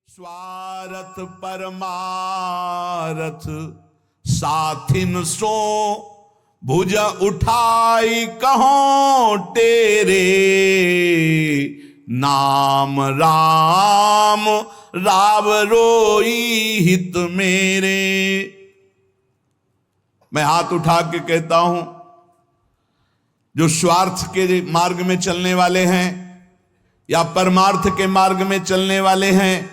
स्वार्थ परमारथ साथिन सो भुज उठाई कहों तेरे, नाम राम राव रोई हित मेरे। मैं हाथ उठा के कहता हूं, जो स्वार्थ के मार्ग में चलने वाले हैं या परमार्थ के मार्ग में चलने वाले हैं,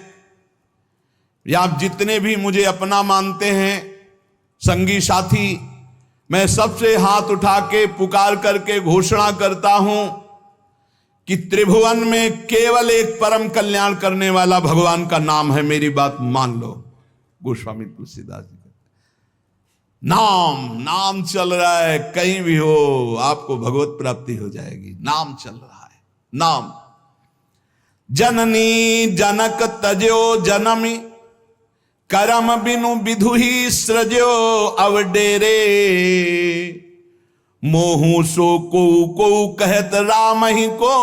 या आप जितने भी मुझे अपना मानते हैं संगी साथी, मैं सबसे हाथ उठा के पुकार करके घोषणा करता हूं कि त्रिभुवन में केवल एक परम कल्याण करने वाला भगवान का नाम है। मेरी बात मान लो। गोस्वामी तुलसीदास जी, नाम चल रहा है, कहीं भी हो आपको भगवत प्राप्ति हो जाएगी। नाम चल रहा है, नाम। जननी जनक तजो जनमी, करम बिनु विधु ही सृजो अवडेरे। मोहू सो को कहत राम ही को,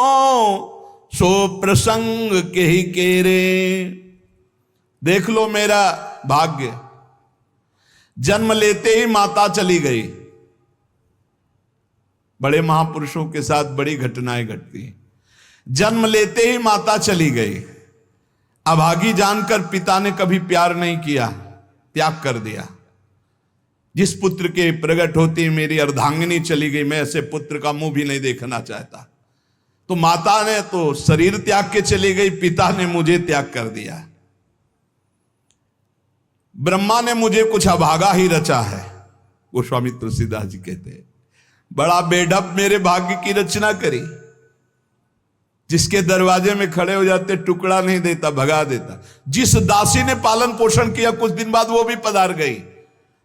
सो प्रसंग के ही केरे। देख लो मेरा भाग्य, जन्म लेते ही माता चली गई। बड़े महापुरुषों के साथ बड़ी घटनाएं घटती हैं। जन्म लेते ही माता चली गई। अभागी जानकर पिता ने कभी प्यार नहीं किया, त्याग कर दिया। जिस पुत्र के प्रकट होती मेरी अर्धांगिनी चली गई, मैं ऐसे पुत्र का मुंह भी नहीं देखना चाहता। तो माता ने तो शरीर त्याग के चली गई, पिता ने मुझे त्याग कर दिया। ब्रह्मा ने मुझे कुछ अभागा ही रचा है। गोस्वामी तुलसीदास जी कहते हैं, बड़ा बेढप मेरे भाग्य की रचना करी। जिसके दरवाजे में खड़े हो जाते टुकड़ा नहीं देता, भगा देता। जिस दासी ने पालन पोषण किया, कुछ दिन बाद वो भी पधार गई।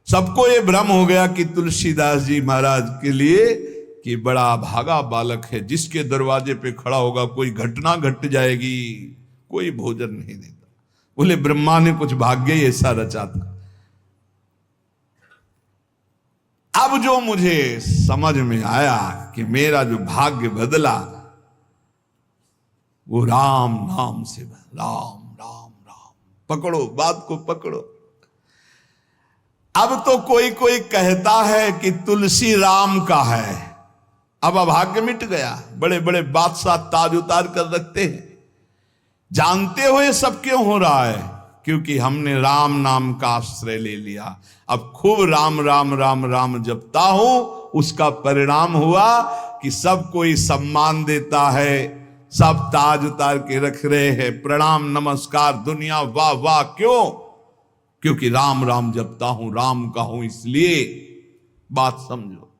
सबको ये भ्रम हो गया कि तुलसीदास जी महाराज के लिए कि बड़ा भागा बालक है, जिसके दरवाजे पे खड़ा होगा कोई घटना घट जाएगी, कोई भोजन नहीं देता। बोले ब्रह्मा ने कुछ भाग्य ही ऐसा रचा था। अब जो मुझे समझ में आया कि मेरा जो भाग्य बदला वो राम नाम से। राम राम राम, पकड़ो बात को, पकड़ो। अब तो कोई कोई कहता है कि तुलसी राम का है। अब अभाग्य मिट गया। बड़े बड़े बादशाह ताज उतार कर रखते हैं। जानते हुए सब क्यों हो रहा है? क्योंकि हमने राम नाम का आश्रय ले लिया। अब खूब राम राम राम राम जपता हूं। उसका परिणाम हुआ कि सब कोई सम्मान देता है, सब ताज उतार के रख रहे हैं, प्रणाम नमस्कार, दुनिया वाह वाह। क्यों? क्योंकि राम राम जपता हूं, राम का हूं, इसलिए। बात समझो।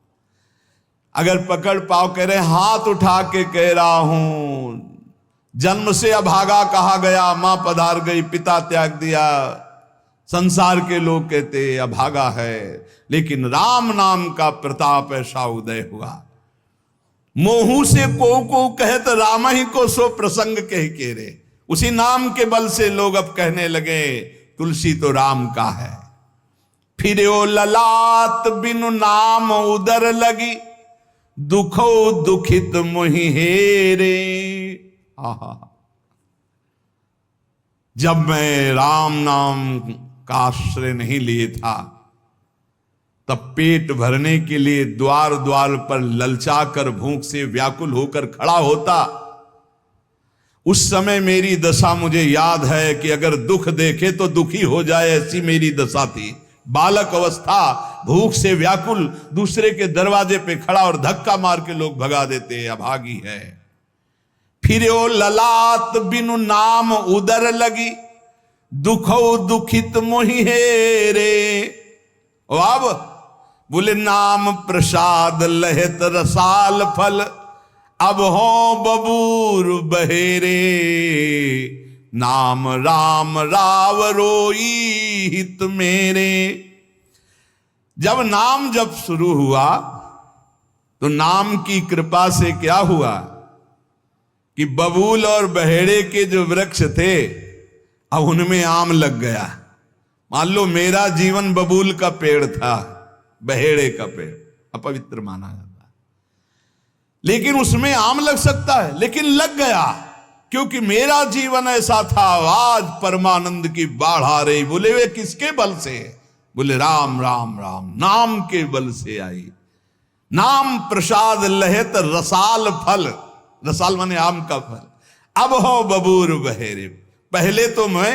अगर पकड़ पाओ, कह रहे हाथ उठा के कह रहा हूं, जन्म से अभागा कहा गया, मां पधार गई, पिता त्याग दिया। संसार के लोग कहते अभागा है, लेकिन राम नाम का प्रताप ऐसा उदय हुआ। मोहू से को कहत राम ही को, सो प्रसंग कह के रे। उसी नाम के बल से लोग अब कहने लगे तुलसी तो राम का है। फिर ओ ललाट बिनु नाम उदर लगी, दुखो दुखित मोहि हेरे। आहा, जब मैं राम नाम का आश्रय नहीं लिए था, तब पेट भरने के लिए द्वार द्वार पर ललचाकर भूख से व्याकुल होकर खड़ा होता। उस समय मेरी दशा मुझे याद है कि अगर दुख देखे तो दुखी हो जाए, ऐसी मेरी दशा थी। बालक अवस्था, भूख से व्याकुल, दूसरे के दरवाजे पे खड़ा और धक्का मार के लोग भगा देते, अभागी है। फिर ओ ललाट बिनु नाम उदर लगी, दुखो दुखित मोहि हेरे। अब बोले नाम प्रसाद लहत रसाल फल, अब हो बबूर बहेरे। नाम राम राव रोई हित मेरे। जब नाम जब शुरू हुआ तो नाम की कृपा से क्या हुआ कि बबूल और बहेड़े के जो वृक्ष थे, अब उनमें आम लग गया। मान लो मेरा जीवन बबूल का पेड़ था, बहेड़े का पेड़ अपवित्र माना जाता है, लेकिन उसमें आम लग सकता है, लेकिन लग गया। क्योंकि मेरा जीवन ऐसा था, आज परमानंद की बाढ़ आ रही। बोले वे किसके बल से? बोले राम राम राम, नाम के बल से आई। नाम प्रसाद लहेत रसाल फल, रसाल माने आम का फल। अब हो बबूर बहेरे, पहले तो मैं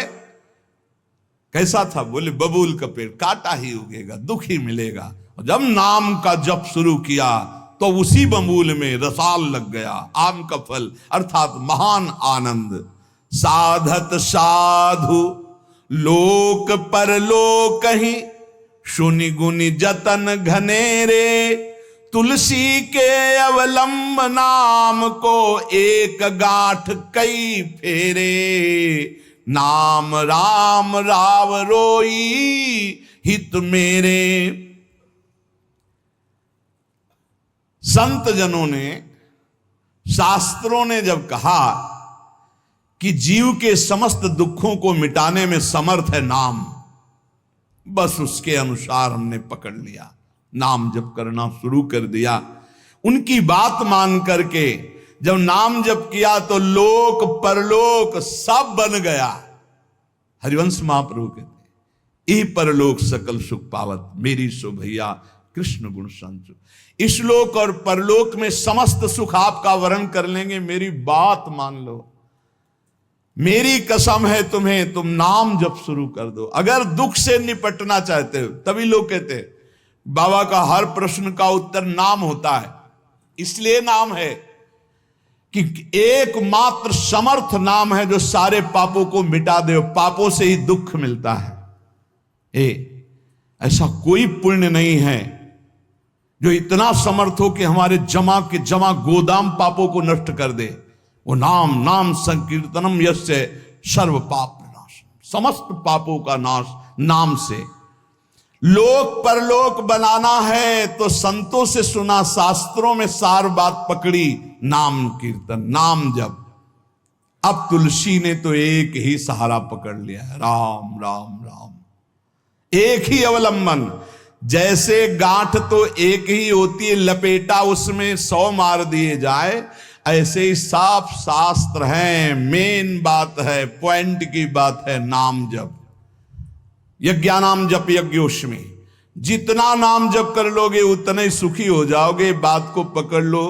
कैसा था? बोले बबूल का पेड़, काटा ही उगेगा, दुख ही मिलेगा। जब नाम का जप शुरू किया तो उसी बबूल में रसाल लग गया, आम का फल अर्थात महान आनंद। साधत साधु लोक परलोक ही, सुनि गुनि जतन घनेरे। तुलसी के अवलंब नाम को, एक गांठ कई फेरे। नाम राम राव रोई हित मेरे। संत जनों ने, शास्त्रों ने जब कहा कि जीव के समस्त दुखों को मिटाने में समर्थ है नाम, बस उसके अनुसार हमने पकड़ लिया, नाम जप करना शुरू कर दिया। उनकी बात मान करके जब नाम जप किया तो लोक परलोक सब बन गया। हरिवंश महाप्रभु कहते, ई परलोक सकल सुख पावत, मेरी सो भैया कृष्ण गुण संचु। इस लोक और परलोक में समस्त सुख आपका वर्ण कर लेंगे, मेरी बात मान लो, मेरी कसम है तुम्हें, तुम नाम जप शुरू कर दो। अगर दुख से निपटना चाहते हो, तभी लोग कहते हैं बाबा का हर प्रश्न का उत्तर नाम होता है। इसलिए नाम है कि एकमात्र समर्थ नाम है जो सारे पापों को मिटा दे। पापों से ही दुख मिलता है। ऐसा कोई पुण्य नहीं है जो इतना समर्थ हो कि हमारे जमा के जमा गोदाम पापों को नष्ट कर दे। वो नाम, नाम संकीर्तनम यस्य सर्व पाप नाश, समस्त पापों का नाश नाम से। लोक परलोक बनाना है तो संतों से सुना, शास्त्रों में सार बात पकड़ी, नाम कीर्तन, नाम जप। अब तुलसी ने तो एक ही सहारा पकड़ लिया है, राम राम राम, एक ही अवलंबन। जैसे गांठ तो एक ही होती है, लपेटा उसमें 100 मार दिए जाए, ऐसे ही साफ शास्त्र है, मेन बात है, पॉइंट की बात है, नाम जप। यज्ञानाम जप यज्ञोष्मी, जितना नाम जप कर लोगे उतने ही सुखी हो जाओगे। बात को पकड़ लो।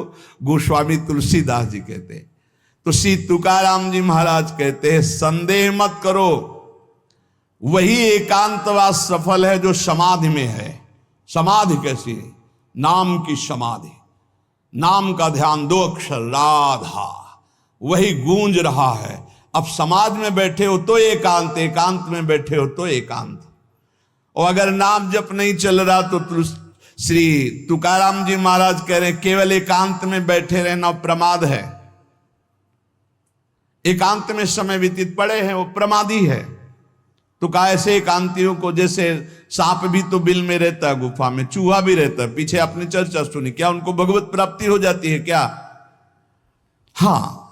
गोस्वामी तुलसीदास जी कहते हैं, तो श्री तुकाराम जी महाराज कहते हैं, संदेह मत करो, वही एकांतवास सफल है जो समाधि में है। समाधि कैसी है? नाम की समाधि, नाम का ध्यान, 2 अक्षर राधा, वही गूंज रहा है। अब समाज में बैठे हो तो एकांत, एकांत में बैठे हो तो एकांत। और अगर नाम जप नहीं चल रहा तो श्री तुकाराम जी महाराज कह रहे हैं, केवल एकांत में बैठे रहना प्रमाद है। एकांत में समय व्यतीत पड़े हैं वो प्रमादी है। तो कहा ऐसे एकांतियों को, जैसे सांप भी तो बिल में रहता है, गुफा में चूहा भी रहता है, पीछे आपने चर्चा सुनी, क्या उनको भगवत प्राप्ति हो जाती है क्या? हाँ,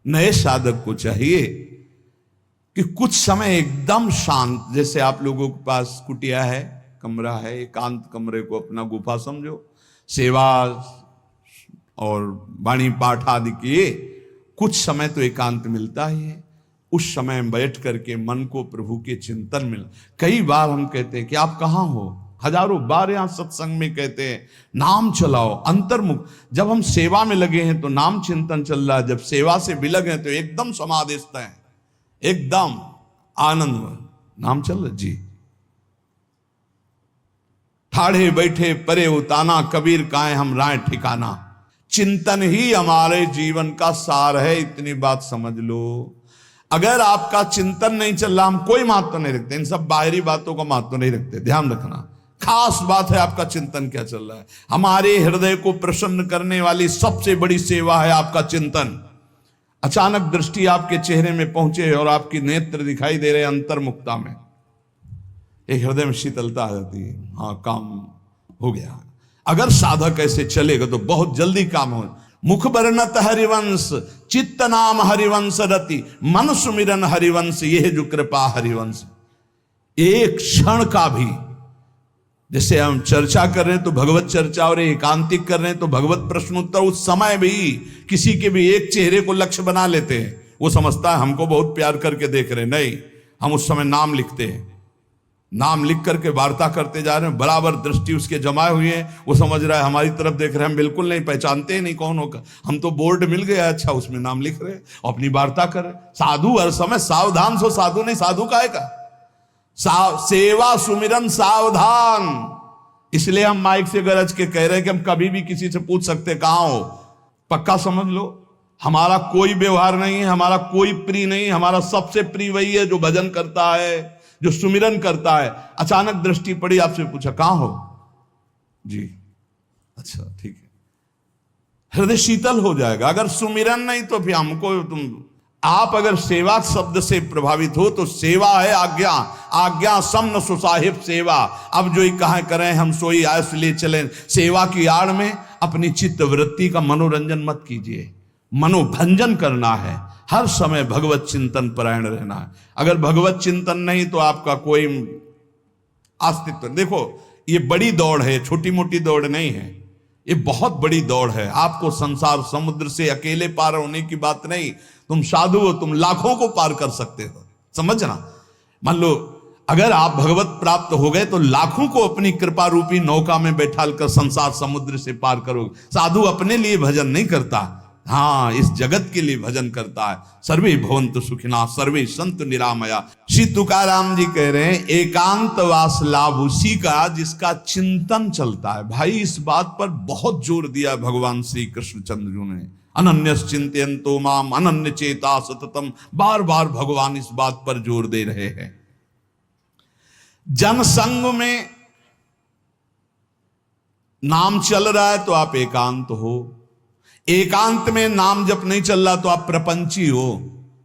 नए साधक को चाहिए कि कुछ समय एकदम शांत, जैसे आप लोगों के पास कुटिया है, कमरा है, एकांत कमरे को अपना गुफा समझो, सेवा और वाणी पाठ आदि किए, कुछ समय तो एकांत मिलता ही है। उस समय बैठ करके मन को प्रभु के चिंतन में, कई बार हम कहते हैं कि आप कहाँ हो, हजारों बार यहां सत्संग में कहते हैं नाम चलाओ, अंतर्मुख। जब हम सेवा में लगे हैं तो नाम चिंतन चल रहा है, जब सेवा से विलग हैं तो एकदम समाधिस्थ हैं, एकदम आनंद, नाम चल रहा जी। ठाढ़े बैठे परे उताना, कबीर काहे हम राय ठिकाना। चिंतन ही हमारे जीवन का सार है, इतनी बात समझ लो। अगर आपका चिंतन नहीं चल रहा, हम कोई महत्व नहीं रखते, इन सब बाहरी बातों का महत्व नहीं रखते, ध्यान रखना। खास बात है आपका चिंतन क्या चल रहा है। हमारे हृदय को प्रसन्न करने वाली सबसे बड़ी सेवा है आपका चिंतन। अचानक दृष्टि आपके चेहरे में पहुंचे और आपकी नेत्र दिखाई दे रहे अंतर्मुखता में, एक हृदय में शीतलता आ जाती है, हाँ काम हो गया। अगर साधक ऐसे चलेगा तो बहुत जल्दी काम हो। मुख बरनत हरिवंश, चित्त नाम हरिवंश रति, मन सुमिरन हरिवंश, यह जो कृपा हरिवंश। एक क्षण का भी, जैसे हम चर्चा कर रहे हैं तो भगवत चर्चा और एकांतिक कर रहे हैं तो भगवत प्रश्नोत्तर, उस समय भी किसी के भी एक चेहरे को लक्ष्य बना लेते हैं वो समझता है हमको बहुत प्यार करके देख रहे, नहीं, हम उस समय नाम लिखते हैं, नाम लिख करके वार्ता करते जा रहे हैं, बराबर दृष्टि उसके जमाए हुए हैं, वो समझ रहा है हमारी तरफ देख रहे हैं, हम बिल्कुल नहीं पहचानते ही नहीं कौन होगा, हम तो बोर्ड मिल गया, अच्छा उसमें नाम लिख रहे हैं और अपनी वार्ता कर रहे। साधु हर समय सावधान सो साधु नहीं, साधु काहे का सेवा सुमिरन सावधान। इसलिए हम माइक से गरज के कह रहे हैं कि हम कभी भी किसी से पूछ सकते कहां हो, पक्का समझ लो हमारा कोई व्यवहार नहीं है, हमारा कोई प्रिय नहीं, हमारा सबसे प्रिय वही है जो भजन करता है, जो सुमिरन करता है। अचानक दृष्टि पड़ी, आपसे पूछा कहां हो जी, अच्छा ठीक है, हृदय शीतल हो जाएगा। अगर सुमिरन नहीं तो फिर हमको आप अगर सेवा शब्द से प्रभावित हो तो सेवा है आज्ञा, आज्ञा सम न सुसाहिब सेवा। अब जो ही कहा करें हम सोई आयस ले चलें, सेवा की आड़ में अपनी चित्त वृत्ति का मनोरंजन मत कीजिए, मनोभंजन करना है, हर समय भगवत चिंतन परायण रहना है। अगर भगवत चिंतन नहीं तो आपका कोई अस्तित्व, देखो ये बड़ी दौड़ है, छोटी मोटी दौड़ नहीं है, ये बहुत बड़ी दौड़ है। आपको संसार समुद्र से अकेले पार होने की बात नहीं, तुम साधु हो, तुम लाखों को पार कर सकते हो, समझना। मान लो अगर आप भगवत प्राप्त हो गए तो लाखों को अपनी कृपा रूपी नौका में बैठाल कर संसार समुद्र से पार करोगे। साधु अपने लिए भजन नहीं करता, हाँ इस जगत के लिए भजन करता है। सर्वे भवन्तु सुखिना सर्वे संतु निरामया। श्री तुकाराम जी कह रहे हैं एकांत वास लाभ उसी का जिसका चिंतन चलता है। भाई इस बात पर बहुत जोर दिया भगवान श्री कृष्णचंद्र जी ने, अनन्य चिंतयन्तो माम अनन्य चेता सततम। बार बार भगवान इस बात पर जोर दे रहे हैं। जनसंग में नाम चल रहा है तो आप एकांत हो, एकांत में नाम जब नहीं चल रहा तो आप प्रपंची हो।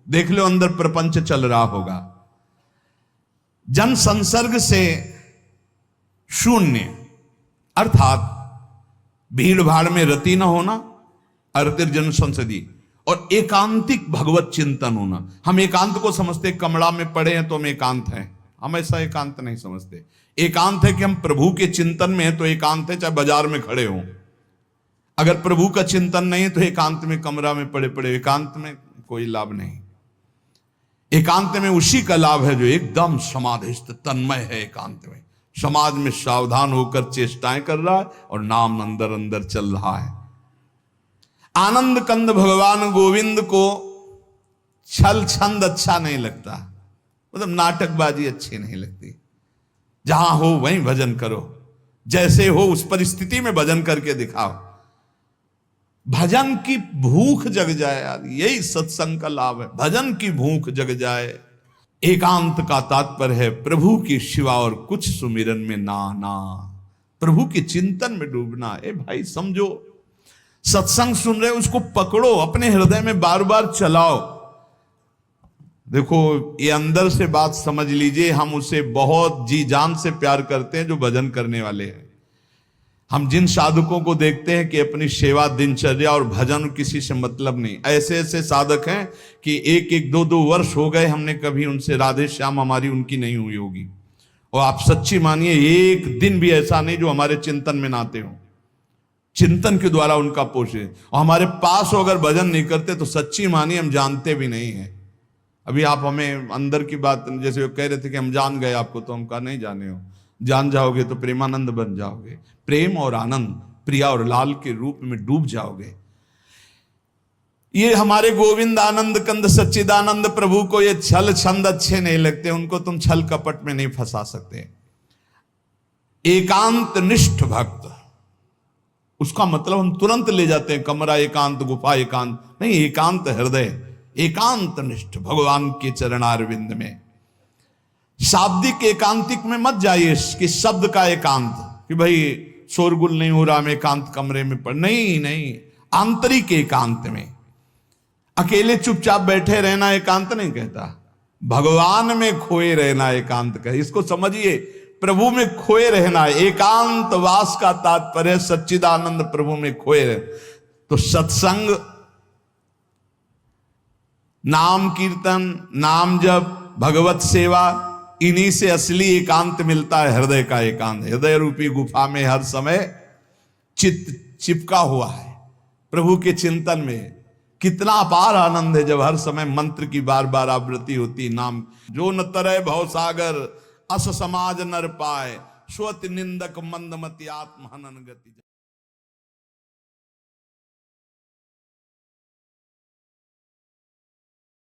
देख लो अंदर प्रपंच चल रहा होगा। जन संसर्ग से शून्य अर्थात भीड़ भाड़ में रति न होना, अरतिर जन संसदी, और एकांतिक भगवत चिंतन होना। हम एकांत को समझते कमरा में पड़े हैं तो हम एकांत हैं, हम ऐसा एकांत नहीं समझते। एकांत है कि हम प्रभु के चिंतन में हैं तो एकांत है, चाहे बाजार में खड़े हों। अगर प्रभु का चिंतन नहीं है तो एकांत में कमरा में पड़े पड़े एकांत में कोई लाभ नहीं। एकांत में उसी का लाभ है जो एकदम समाधिस्थ तन्मय है, एकांत में समाज में सावधान होकर चेष्टाएं कर रहा है और नाम अंदर अंदर चल रहा है। आनंद कंद भगवान गोविंद को छल छंद अच्छा नहीं लगता, मतलब नाटकबाजी अच्छी नहीं लगती। जहां हो वहीं भजन करो, जैसे हो उस परिस्थिति में भजन करके दिखाओ। भजन की भूख जग जाए यार, यही सत्संग का लाभ है, भजन की भूख जग जाए। एकांत का तात्पर्य है प्रभु की शिवा और कुछ सुमिरन में ना, प्रभु के चिंतन में डूबना। ए भाई समझो, सत्संग सुन रहे उसको पकड़ो, अपने हृदय में बार बार चलाओ। देखो ये अंदर से बात समझ लीजिए, हम उसे बहुत जी जान से प्यार करते हैं जो भजन करने वाले हैं। हम जिन साधकों को देखते हैं कि अपनी सेवा दिनचर्या और भजन किसी से मतलब नहीं, ऐसे ऐसे साधक हैं कि एक एक दो दो वर्ष हो गए हमने कभी उनसे राधे श्याम हमारी उनकी नहीं हुई होगी। और आप सच्ची मानिए एक दिन भी ऐसा नहीं जो हमारे चिंतन में ना आते हो, चिंतन के द्वारा उनका पोषे। और हमारे पास अगर भजन नहीं करते तो सच्ची मानिए हम जानते भी नहीं है। अभी आप हमें अंदर की बात, जैसे वो कह रहे थे कि हम जान गए आपको, तो हम कहा नहीं जाने हो, जान जाओगे तो प्रेमानंद बन जाओगे, प्रेम और आनंद प्रिया और लाल के रूप में डूब जाओगे। ये हमारे गोविंद आनंद कंद सच्चिदानंद प्रभु को ये छल छंद अच्छे नहीं लगते, उनको तुम छल कपट में नहीं फंसा सकते। एकांत निष्ठ भक्त, उसका मतलब हम तुरंत ले जाते हैं कमरा एकांत, गुफा एकांत नहीं, एकांत हृदय, एकांत निष्ठ भगवान के चरणारविंद में। शाब्दिक एकांतिक में मत जाइए कि शब्द का एकांत, कि भाई शोरगुल नहीं हो रहा, मैं एकांत कमरे में पढ़, नहीं, आंतरिक एकांत में अकेले चुपचाप बैठे रहना एकांत नहीं कहता, भगवान में खोए रहना एकांत कहता। इसको समझिए, प्रभु में खोए रहना है। एकांत वास का तात्पर्य सच्चिदानंद प्रभु में खोए रहे। तो सत्संग, नाम कीर्तन, नाम जप, भगवत सेवा, इन्हीं से असली एकांत मिलता है, हृदय का एकांत। हृदय रूपी गुफा में हर समय चित्त चिपका हुआ है प्रभु के चिंतन में। कितना अपार आनंद है जब हर समय मंत्र की बार बार आवृत्ति होती, नाम। जो न तरय भव सागर अस समाज नर पाए, स्वत निंदक मंदमति आत्म हनन गति।